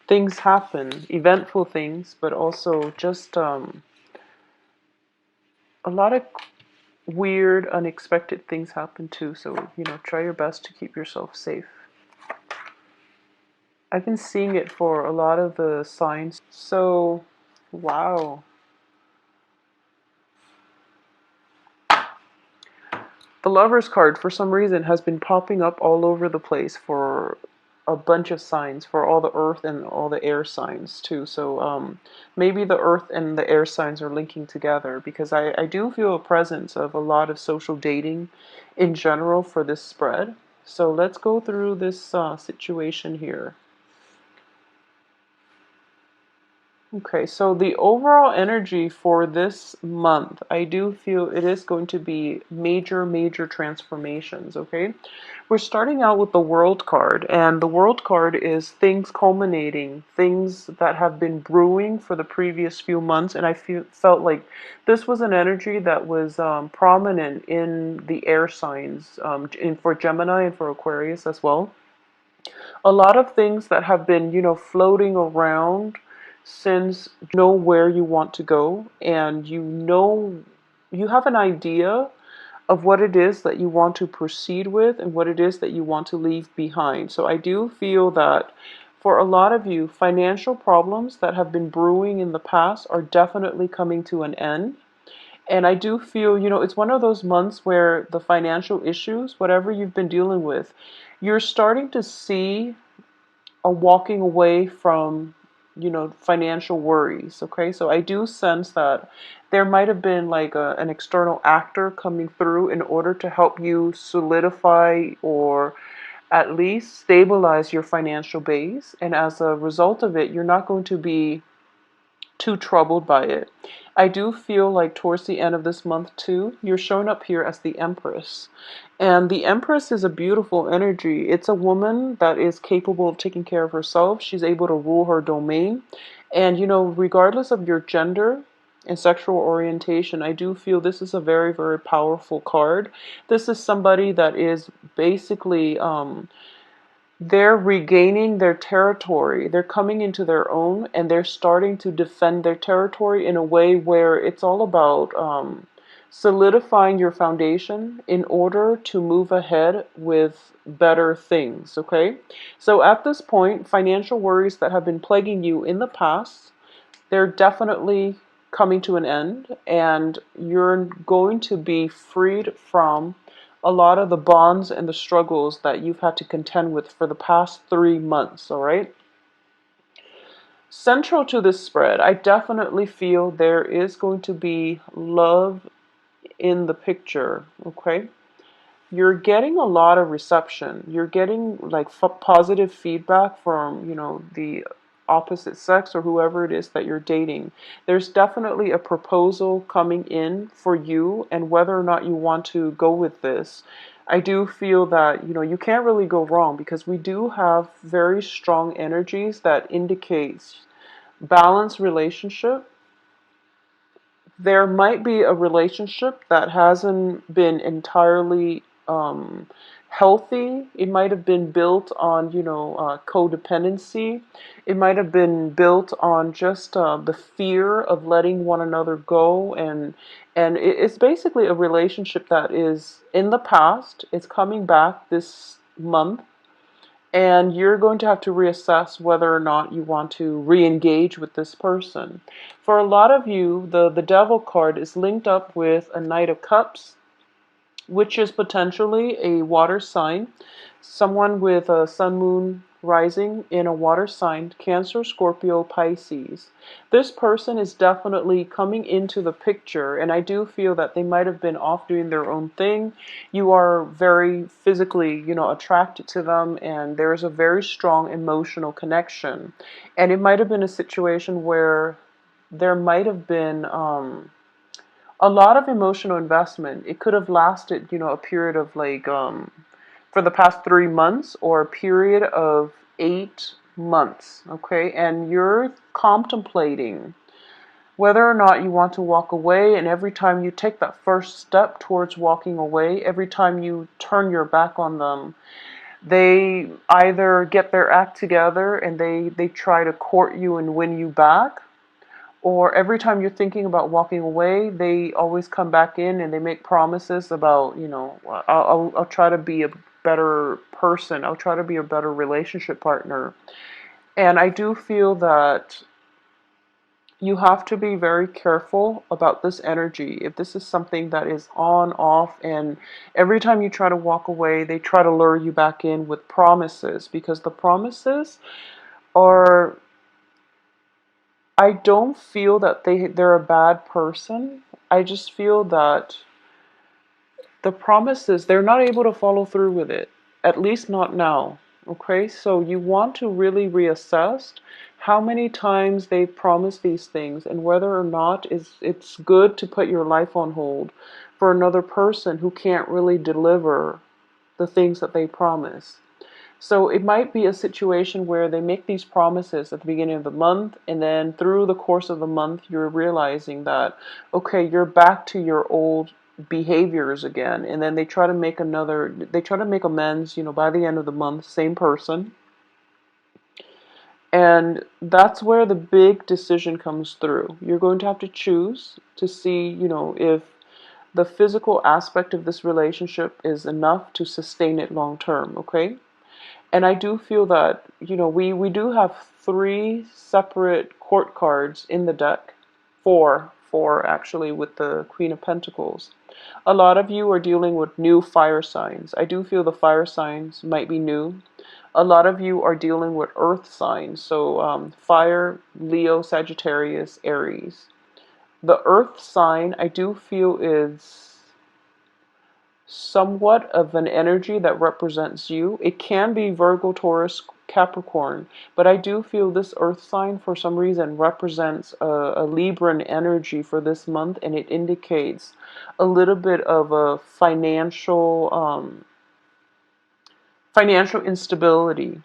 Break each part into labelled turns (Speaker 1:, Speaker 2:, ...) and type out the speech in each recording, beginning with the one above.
Speaker 1: things happen, eventful things, but also just a lot of weird, unexpected things happen too. So, try your best to keep yourself safe. I've been seeing it for a lot of the signs. So, wow. The Lover's card, for some reason, has been popping up all over the place for a bunch of signs, for all the earth and all the air signs, too. So maybe the earth and the air signs are linking together because I do feel a presence of a lot of social dating in general for this spread. So let's go through this situation here. Okay, so the overall energy for this month, I do feel it is going to be major, major transformations, okay? We're starting out with the World card, and the World card is things culminating, things that have been brewing for the previous few months, and felt like this was an energy that was prominent in the air signs, for Gemini and for Aquarius as well. A lot of things that have been, floating around since you know where you want to go and you have an idea of what it is that you want to proceed with and what it is that you want to leave behind. So I do feel that for a lot of you, financial problems that have been brewing in the past are definitely coming to an end. And I do feel, it's one of those months where the financial issues, whatever you've been dealing with, you're starting to see a walking away from, financial worries. Okay, so I do sense that there might have been like an external actor coming through in order to help you solidify or at least stabilize your financial base. And as a result of it, you're not going to be too troubled by it. I do feel like towards the end of this month too, you're showing up here as the Empress. And the Empress is a beautiful energy. It's a woman that is capable of taking care of herself. She's able to rule her domain. And regardless of your gender and sexual orientation, I do feel this is a very, very powerful card. This is somebody that is basically they're regaining their territory. They're coming into their own and they're starting to defend their territory in a way where it's all about solidifying your foundation in order to move ahead with better things, okay? So at this point, financial worries that have been plaguing you in the past, they're definitely coming to an end and you're going to be freed from a lot of the bonds and the struggles that you've had to contend with for the past 3 months, all right? Central to this spread, I definitely feel there is going to be love in the picture, okay? You're getting a lot of reception. You're getting like positive feedback from, the opposite sex or whoever it is that you're dating. There's definitely a proposal coming in for you and whether or not you want to go with this. I do feel that, you can't really go wrong because we do have very strong energies that indicates balanced relationship. There might be a relationship that hasn't been entirely healthy. It might have been built on, codependency. It might have been built on just the fear of letting one another go, and it's basically a relationship that is in the past. It's coming back this month and you're going to have to reassess whether or not you want to re-engage with this person. For a lot of you, the Devil card is linked up with a Knight of Cups, which is potentially a water sign. Someone with a sun, moon, rising in a water sign, Cancer, Scorpio, Pisces. This person is definitely coming into the picture, and I do feel that they might have been off doing their own thing. You are very physically, attracted to them, and there's a very strong emotional connection. And it might have been a situation where there might have been a lot of emotional investment. It could have lasted, a period of like for the past 3 months or a period of 8 months, okay? And you're contemplating whether or not you want to walk away. And every time you take that first step towards walking away, every time you turn your back on them, They either get their act together and they try to court you and win you back, or every time you're thinking about walking away, they always come back in and they make promises about, I'll try to be a better person. I'll try to be a better relationship partner. And I do feel that you have to be very careful about this energy. If this is something that is on, off, and every time you try to walk away, they try to lure you back in with promises, because the promises are, I don't feel that they're a bad person. I just feel that the promises, they're not able to follow through with it, at least not now. Okay, so you want to really reassess how many times they promise these things and whether or not it's good to put your life on hold for another person who can't really deliver the things that they promise. So it might be a situation where they make these promises at the beginning of the month, and then through the course of the month, you're realizing that, okay, you're back to your old behaviors again. And then they try to make amends, by the end of the month, same person. And that's where the big decision comes through. You're going to have to choose to see, if the physical aspect of this relationship is enough to sustain it long term, okay? And I do feel that, we do have three separate court cards in the deck. Four actually, with the Queen of Pentacles. A lot of you are dealing with new fire signs. I do feel the fire signs might be new. A lot of you are dealing with earth signs. So fire, Leo, Sagittarius, Aries. The earth sign, I do feel, is somewhat of an energy that represents you. It can be Virgo, Taurus, Capricorn, but I do feel this earth sign for some reason represents a Libran energy for this month, and it indicates a little bit of a financial instability.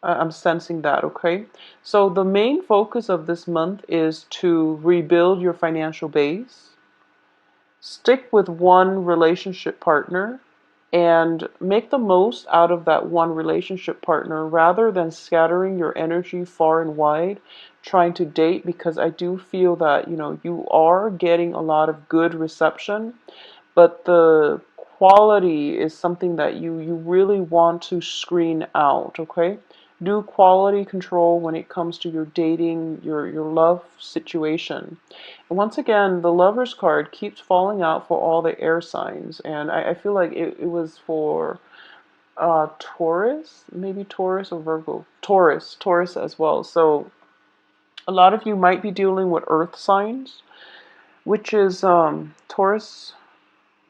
Speaker 1: I'm sensing that, okay? So the main focus of this month is to rebuild your financial base. Stick with one relationship partner and make the most out of that one relationship partner rather than scattering your energy far and wide trying to date, because I do feel that, you are getting a lot of good reception, but the quality is something that you really want to screen out, okay? Do quality control when it comes to your dating, your love situation. And once again, the Lover's card keeps falling out for all the air signs, and I feel like it was for Taurus, maybe Taurus or Virgo. Taurus as well. So a lot of you might be dealing with earth signs, which is Taurus,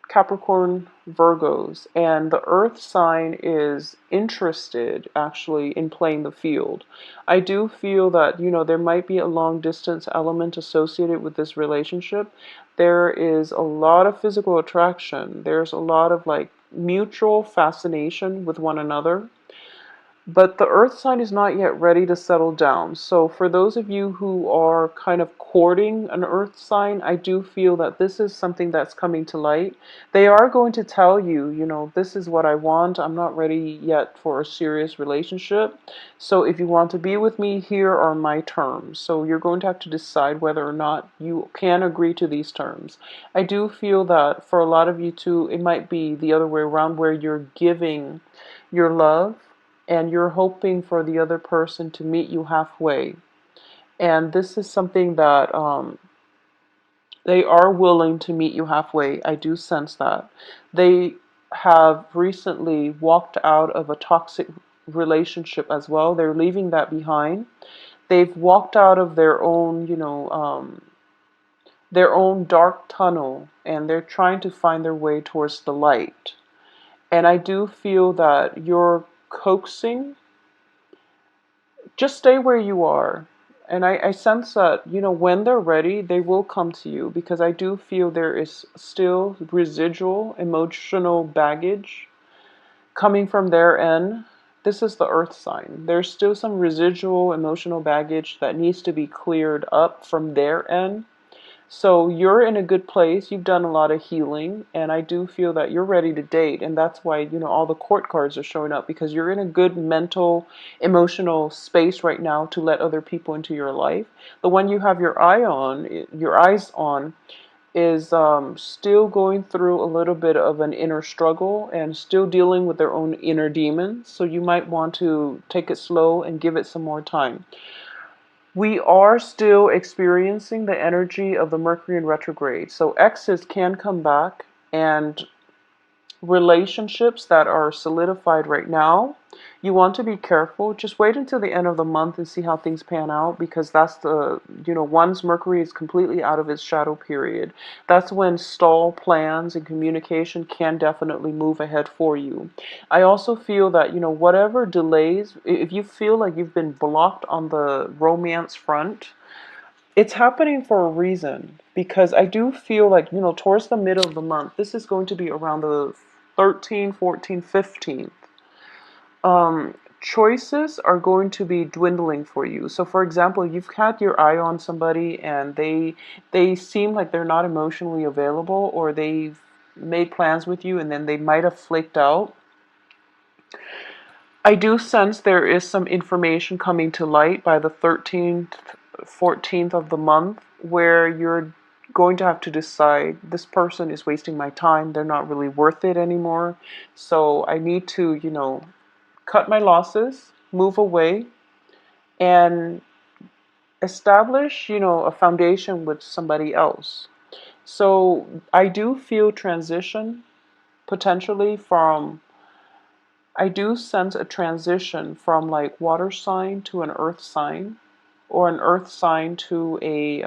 Speaker 1: Capricorn, Virgos, and the earth sign is interested actually in playing the field. I do feel that, there might be a long distance element associated with this relationship. There is a lot of physical attraction. There's a lot of like mutual fascination with one another. But the earth sign is not yet ready to settle down. So for those of you who are kind of courting an earth sign, I do feel that this is something that's coming to light. They are going to tell you, this is what I want. I'm not ready yet for a serious relationship. So if you want to be with me, here are my terms. So you're going to have to decide whether or not you can agree to these terms. I do feel that for a lot of you too, it might be the other way around, where you're giving your love and you're hoping for the other person to meet you halfway. And this is something that they are willing to meet you halfway. I do sense that. They have recently walked out of a toxic relationship as well. They're leaving that behind. They've walked out of their own dark tunnel, and they're trying to find their way towards the light. And I do feel that you're coaxing. Just stay where you are. And I sense that, when they're ready, they will come to you, because I do feel there is still residual emotional baggage coming from their end. This is the earth sign. There's still some residual emotional baggage that needs to be cleared up from their end. So you're in a good place. You've done a lot of healing, and I do feel that you're ready to date. And that's why, all the court cards are showing up, because you're in a good mental, emotional space right now to let other people into your life. The one you have your eyes on, is still going through a little bit of an inner struggle and still dealing with their own inner demons. So you might want to take it slow and give it some more time. We are still experiencing the energy of the Mercury in retrograde. So exes can come back, and relationships that are solidified right now, you want to be careful. Just wait until the end of the month and see how things pan out, because that's once Mercury is completely out of its shadow period, that's when stall plans and communication can definitely move ahead for you. I also feel that, whatever delays, if you feel like you've been blocked on the romance front, it's happening for a reason, because I do feel like, towards the middle of the month, this is going to be around the 13th, 14th, 15th. Choices are going to be dwindling for you. So for example, you've had your eye on somebody and they seem like they're not emotionally available, or they've made plans with you and then they might have flaked out. I do sense there is some information coming to light by the 13th, 14th of the month, where you're going to have to decide, this person is wasting my time, they're not really worth it anymore. So I need to, cut my losses, move away, and establish, a foundation with somebody else. So I do feel transition potentially from I do sense a transition from like water sign to an earth sign, or an earth sign to a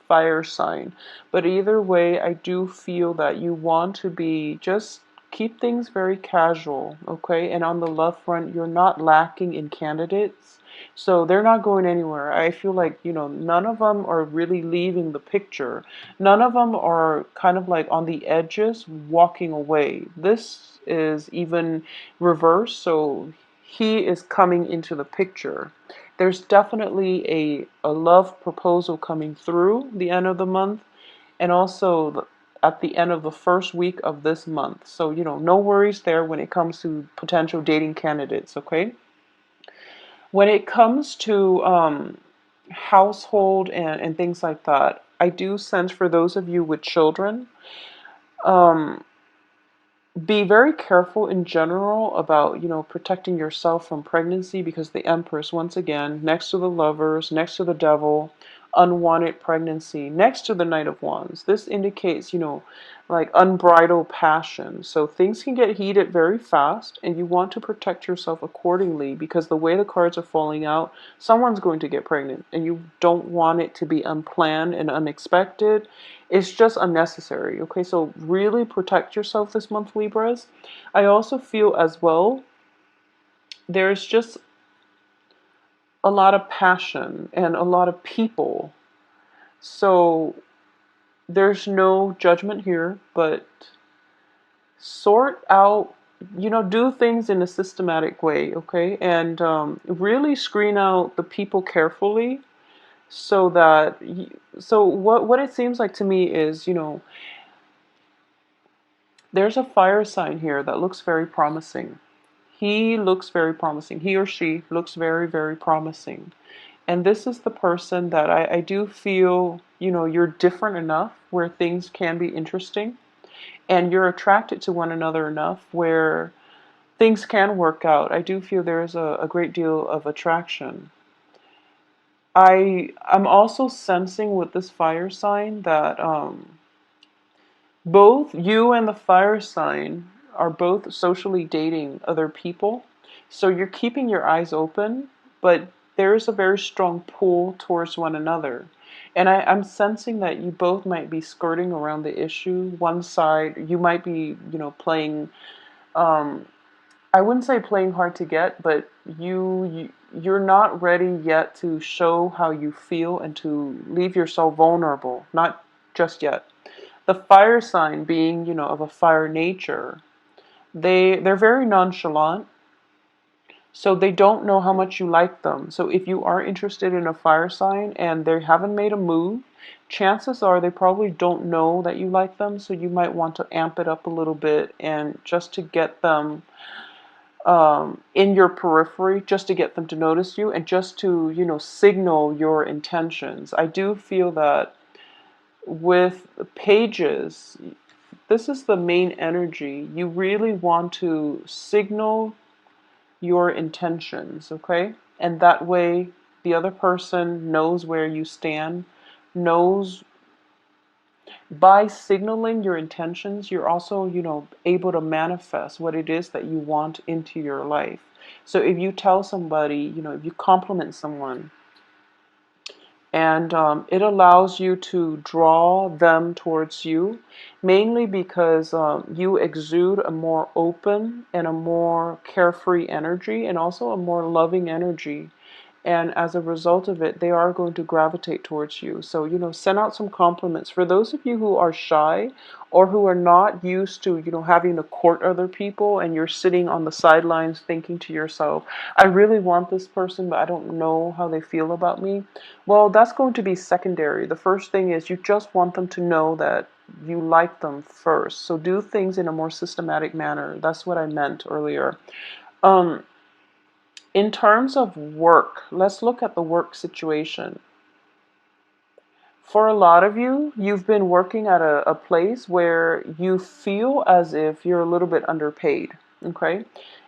Speaker 1: fire sign. But either way, I do feel that you want to be just keep things very casual, okay? And on the love front, you're not lacking in candidates. So they're not going anywhere. I feel like, none of them are really leaving the picture. None of them are kind of like on the edges walking away. This is even reverse. So he is coming into the picture. There's definitely a love proposal coming through the end of the month, and also at the end of the first week of this month. So, no worries there when it comes to potential dating candidates, okay? When it comes to household and things like that, I do sense for those of you with children, um, be very careful in general about, protecting yourself from pregnancy, because the Empress, once again, next to the Lovers, next to the Devil, unwanted pregnancy, next to the Knight of Wands. This indicates, like unbridled passion. So things can get heated very fast, and you want to protect yourself accordingly, because the way the cards are falling out, someone's going to get pregnant, and you don't want it to be unplanned and unexpected. It's just unnecessary. Okay, so really protect yourself this month, Libras. I also feel as well, there's just a lot of passion and a lot of people. So there's no judgment here, but sort out, do things in a systematic way, okay? And really screen out the people carefully, so that, so what it seems like to me is, there's a fire sign here that looks very promising. He looks very promising. He or she looks very, very promising. And this is the person that I do feel, you're different enough where things can be interesting. And you're attracted to one another enough where things can work out. I do feel there is a great deal of attraction. I'm also sensing with this fire sign that both you and the fire sign are both socially dating other people. So you're keeping your eyes open, but there is a very strong pull towards one another. And I'm sensing that you both might be skirting around the issue. One side, you might be, playing, um, I wouldn't say playing hard to get, but you're not ready yet to show how you feel and to leave yourself vulnerable. Not just yet. The fire sign being, of a fire nature, they're very nonchalant, so they don't know how much you like them. So if you are interested in a fire sign and they haven't made a move, chances are they probably don't know that you like them, so you might want to amp it up a little bit and just to get them in your periphery, just to get them to notice you and just to, signal your intentions. I do feel that with pages, this is the main energy. You really want to signal your intentions, okay? And that way the other person knows where you stand, knows by signaling your intentions, you're also, able to manifest what it is that you want into your life. So if you tell somebody, if you compliment someone, and it allows you to draw them towards you, mainly because you exude a more open and a more carefree energy, and also a more loving energy. And as a result of it, they are going to gravitate towards you. So, send out some compliments. For those of you who are shy or who are not used to, having to court other people, and you're sitting on the sidelines thinking to yourself, I really want this person, but I don't know how they feel about me. Well, that's going to be secondary. The first thing is you just want them to know that you like them first. So do things in a more systematic manner. That's what I meant earlier. Um, in terms of work, let's look at the work situation. For a lot of you, you've been working at a place where you feel as if you're a little bit underpaid, okay?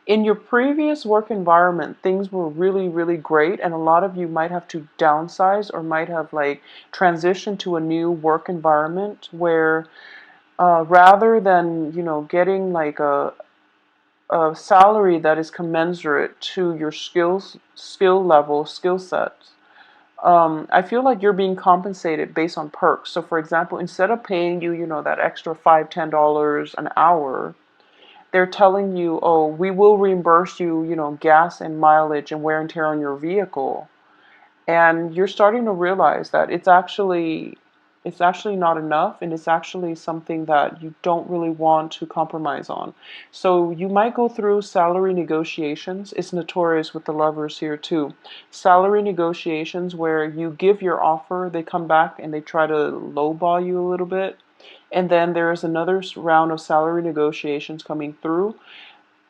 Speaker 1: In your previous work environment, things were really, really great, and a lot of you might have to downsize or might have like transitioned to a new work environment where rather than, getting like a salary that is commensurate to your skill level, skill set. I feel like you're being compensated based on perks. So, for example, instead of paying you, that extra $5, $10 an hour, they're telling you, oh, we will reimburse you, gas and mileage and wear and tear on your vehicle. And you're starting to realize that it's actually not enough, and it's actually something that you don't really want to compromise on. So you might go through salary negotiations. It's notorious with the lovers here too. Salary negotiations where you give your offer, they come back and they try to lowball you a little bit. And then there's another round of salary negotiations coming through.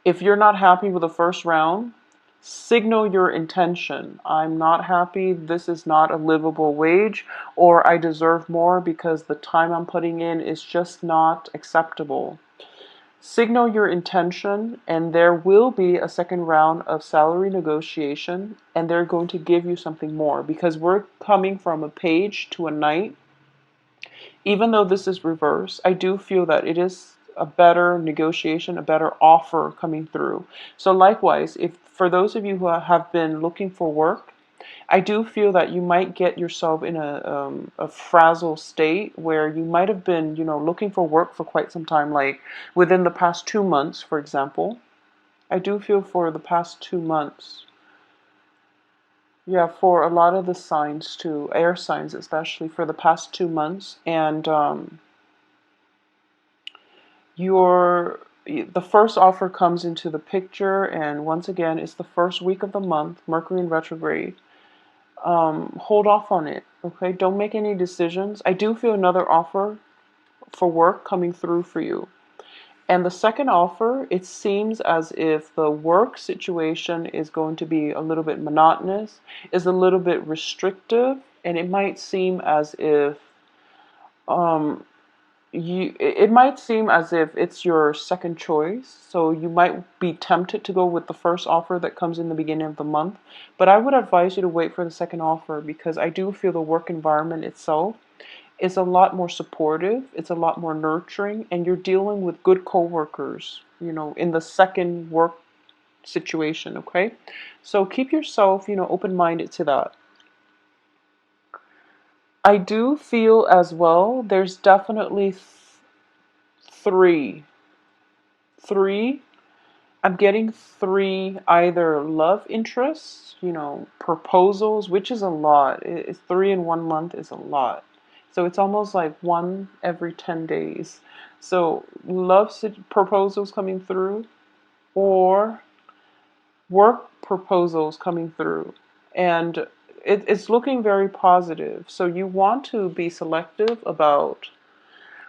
Speaker 1: If you're not happy with the first round, signal your intention. I'm not happy. This is not a livable wage, or I deserve more because the time I'm putting in is just not acceptable. Signal your intention, and there will be a second round of salary negotiation, and they're going to give you something more because we're coming from a page to a knight. Even though this is reverse, I do feel that it is a better negotiation, a better offer coming through. So likewise, if for those of you who have been looking for work, I do feel that you might get yourself in a frazzled state where you might have been, looking for work for quite some time, like within the past 2 months, for example. I do feel for the past 2 months. Yeah, for a lot of the signs too, air signs especially, for the past 2 months. And the first offer comes into the picture, and once again, it's the first week of the month, Mercury in retrograde. Hold off on it, okay? Don't make any decisions. I do feel another offer for work coming through for you. And the second offer, it seems as if the work situation is going to be a little bit monotonous, is a little bit restrictive, and it might seem as if um, it might seem as if it's your second choice, so you might be tempted to go with the first offer that comes in the beginning of the month, but I would advise you to wait for the second offer because I do feel the work environment itself is a lot more supportive, it's a lot more nurturing, and you're dealing with good coworkers, in the second work situation, okay? So keep yourself, open-minded to that. I do feel as well there's definitely three. Three, I'm getting three either love interests, proposals, which is a lot. Three in 1 month is a lot. So it's almost like one every 10 days. So proposals coming through, or work proposals coming through. And it's looking very positive. So you want to be selective about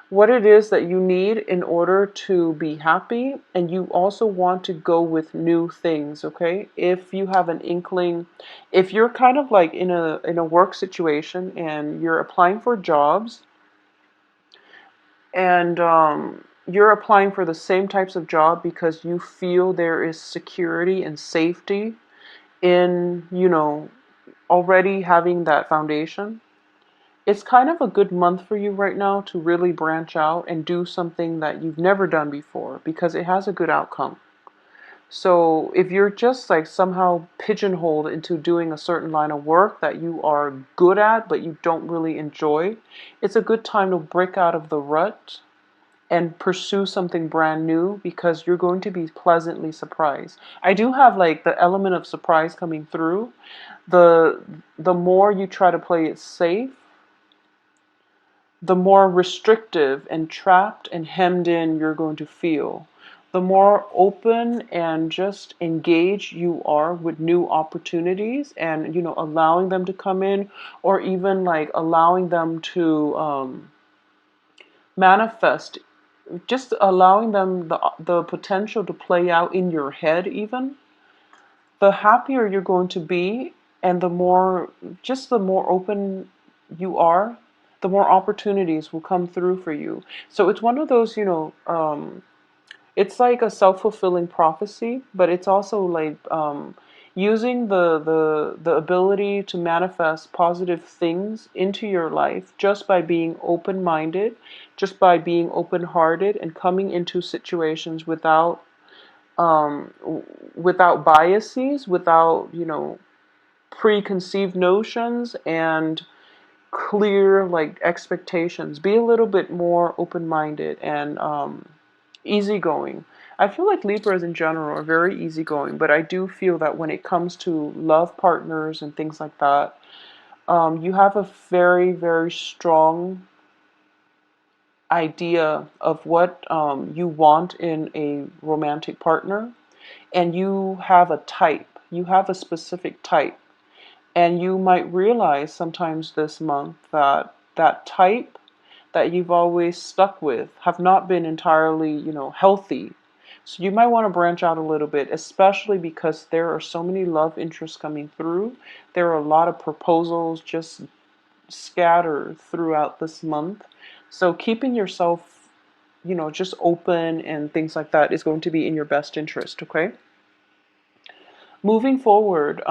Speaker 1: what it is that you need in order to be happy, and you also want to go with new things. Okay, if you have an inkling, if you're kind of like in a work situation and you're applying for jobs, and you're applying for the same types of job because you feel there is security and safety in, already having that foundation. It's kind of a good month for you right now to really branch out and do something that you've never done before because it has a good outcome. So if you're just like somehow pigeonholed into doing a certain line of work that you are good at but you don't really enjoy, it's a good time to break out of the rut and pursue something brand new because you're going to be pleasantly surprised. I do have like the element of surprise coming through. The the more you try to play it safe, the more restrictive and trapped and hemmed in you're going to feel. The more open and just engaged you are with new opportunities and, allowing them to come in, or even like allowing them to manifest, just allowing them the potential to play out in your head even, the happier you're going to be, and the more open you are, the more opportunities will come through for you. So it's one of those, it's like a self-fulfilling prophecy, but it's also like using the ability to manifest positive things into your life just by being open-minded, just by being open-hearted, and coming into situations um, without biases, without, preconceived notions and clear like expectations. Be a little bit more open-minded and easygoing. I feel like Libras in general are very easygoing, but I do feel that when it comes to love partners and things like that, you have a very, very strong idea of what you want in a romantic partner, and you have a type. You have a specific type. And you might realize sometimes this month that that type that you've always stuck with have not been entirely, healthy. So you might want to branch out a little bit, especially because there are so many love interests coming through. There are a lot of proposals just scattered throughout this month. So keeping yourself, just open and things like that is going to be in your best interest, okay? Moving forward,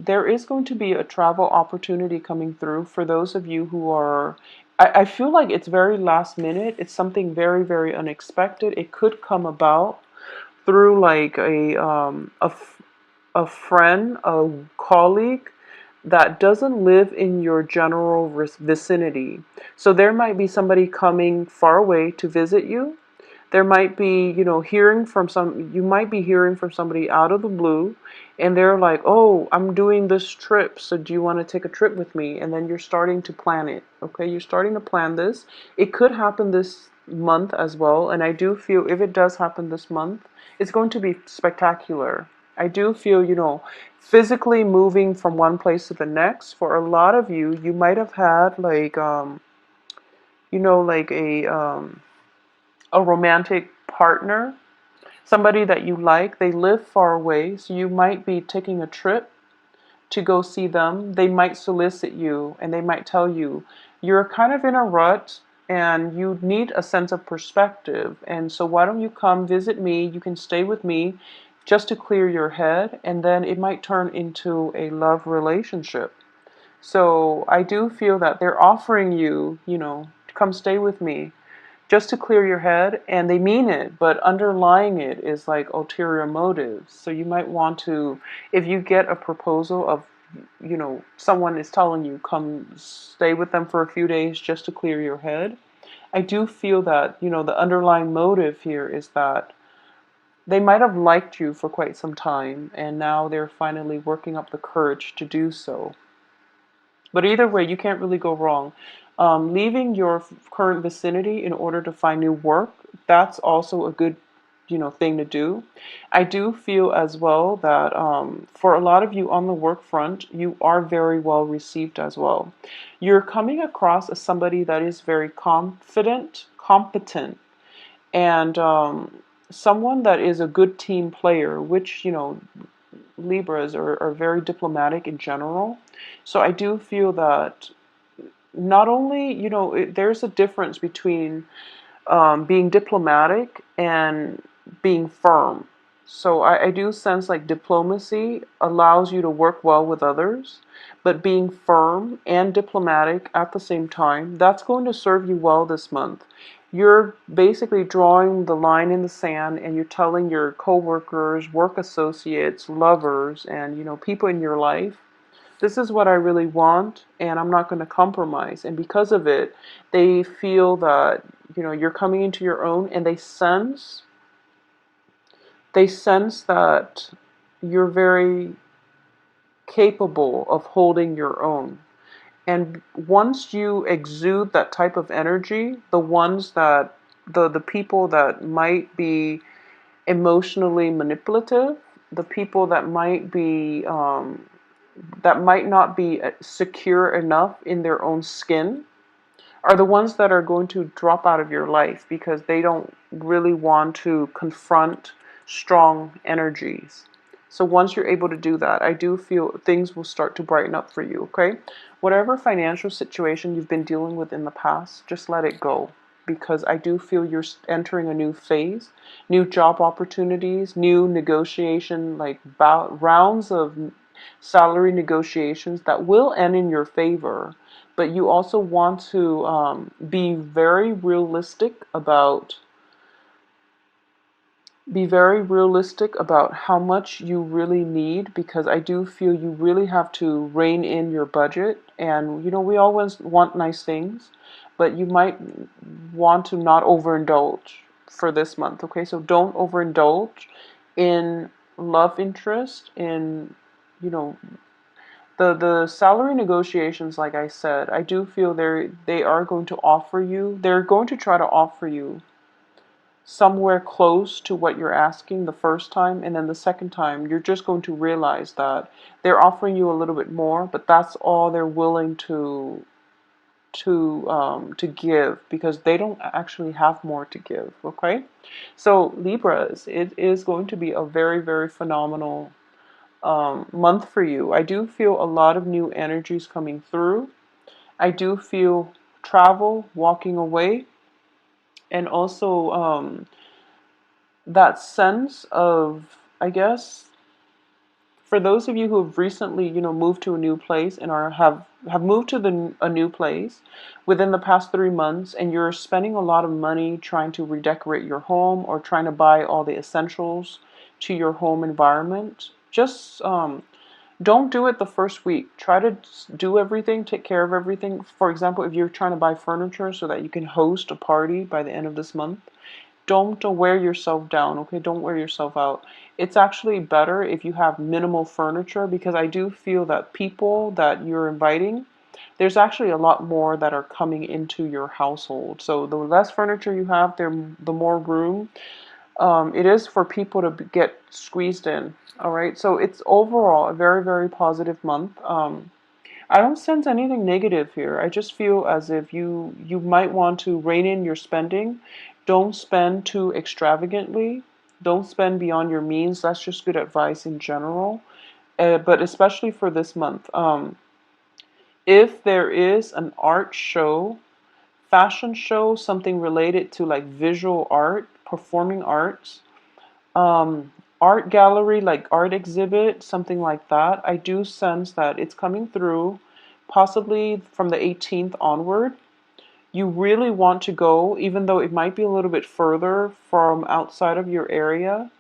Speaker 1: there is going to be a travel opportunity coming through for those of you who are. I feel like it's very last minute. It's something very, very unexpected. It could come about through like a friend, a colleague that doesn't live in your general vicinity. So there might be somebody coming far away to visit you. There might be, you might be hearing from somebody out of the blue, and they're like, oh, I'm doing this trip, so do you want to take a trip with me? And then you're starting to plan it, okay? You're starting to plan this. It could happen this month as well, and I do feel if it does happen this month, it's going to be spectacular. I do feel, physically moving from one place to the next. For a lot of you, you might have had like, like a romantic partner, somebody that you like. They live far away, so you might be taking a trip to go see them. They might solicit you and they might tell you you're kind of in a rut and you need a sense of perspective. And so why don't you come visit me? You can stay with me just to clear your head, and then it might turn into a love relationship. So I do feel that they're offering you, to come stay with me just to clear your head, and they mean it, but underlying it is like ulterior motives. So you might want to, if you get a proposal of, someone is telling you come stay with them for a few days just to clear your head, I do feel that, the underlying motive here is that they might have liked you for quite some time, and now they're finally working up the courage to do so. But either way, you can't really go wrong. Leaving your current vicinity in order to find new work, that's also a good, thing to do. I do feel as well that for a lot of you on the work front, you are very well received as well. You're coming across as somebody that is very confident, competent, and someone that is a good team player, which, Libras are very diplomatic in general. So I do feel that not only, there's a difference between being diplomatic and being firm. So I do sense like diplomacy allows you to work well with others, but being firm and diplomatic at the same time, that's going to serve you well this month. You're basically drawing the line in the sand and you're telling your coworkers, work associates, lovers, and people in your life, this is what I really want and I'm not going to compromise. And because of it, they feel that, you're coming into your own, and they sense that you're very capable of holding your own. And once you exude that type of energy, the people that might be emotionally manipulative, the people that might not be secure enough in their own skin, are the ones that are going to drop out of your life because they don't really want to confront strong energies. So once you're able to do that, I do feel things will start to brighten up for you, okay? Whatever financial situation you've been dealing with in the past, just let it go, because I do feel you're entering a new phase, new job opportunities, new negotiation, like rounds of salary negotiations that will end in your favor. But you also want to be very realistic about how much you really need, because I do feel you really have to rein in your budget. And we always want nice things, but you might want to not overindulge for this month. Okay, so don't overindulge in love interest, in you know the salary negotiations. Like I said, I do feel they're going to try to offer you somewhere close to what you're asking the first time, and then the second time you're just going to realize that they're offering you a little bit more, but that's all they're willing to give, because they don't actually have more to give. Okay, so Libras, it is going to be a very, very phenomenal month for you. I do feel a lot of new energies coming through. I do feel travel, walking away, and also that sense of, I guess, for those of you who have recently, moved to a new place and have moved to a new place within the past 3 months, and you're spending a lot of money trying to redecorate your home or trying to buy all the essentials to your home environment, just don't do it the first week. Try to do everything, take care of everything. For example, if you're trying to buy furniture so that you can host a party by the end of this month, don't wear yourself down, okay? Don't wear yourself out. It's actually better if you have minimal furniture, because I do feel that people that you're inviting, there's actually a lot more that are coming into your household. So the less furniture you have, the more room it is for people to get squeezed in. All right. So it's overall a very, very positive month. I don't sense anything negative here. I just feel as if you might want to rein in your spending. Don't spend too extravagantly. Don't spend beyond your means. That's just good advice in general. But especially for this month, if there is an art show, fashion show, something related to like visual art, performing arts, art gallery, like art exhibit, something like that, I do sense that it's coming through, possibly from the 18th onward. You really want to go, even though it might be a little bit further from outside of your area.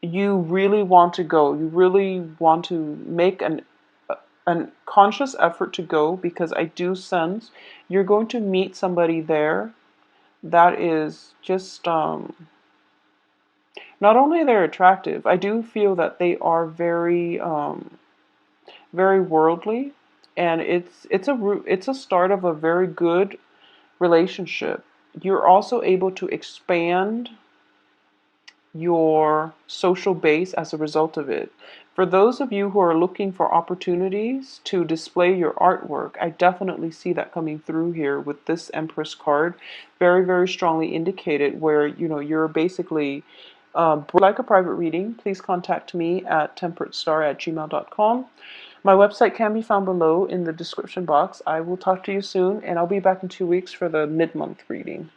Speaker 1: You really want to go. You really want to make an conscious effort to go, because I do sense you're going to meet somebody there that is just not only they're attractive, I do feel that they are very very worldly, and it's a start of a very good relationship. You're also able to expand your social base as a result of it. For those of you who are looking for opportunities to display your artwork, I definitely see that coming through here with this Empress card. Very, very strongly indicated where, you're basically like a private reading. Please contact me at temperatestar@gmail.com. My website can be found below in the description box. I will talk to you soon, and I'll be back in 2 weeks for the mid-month reading.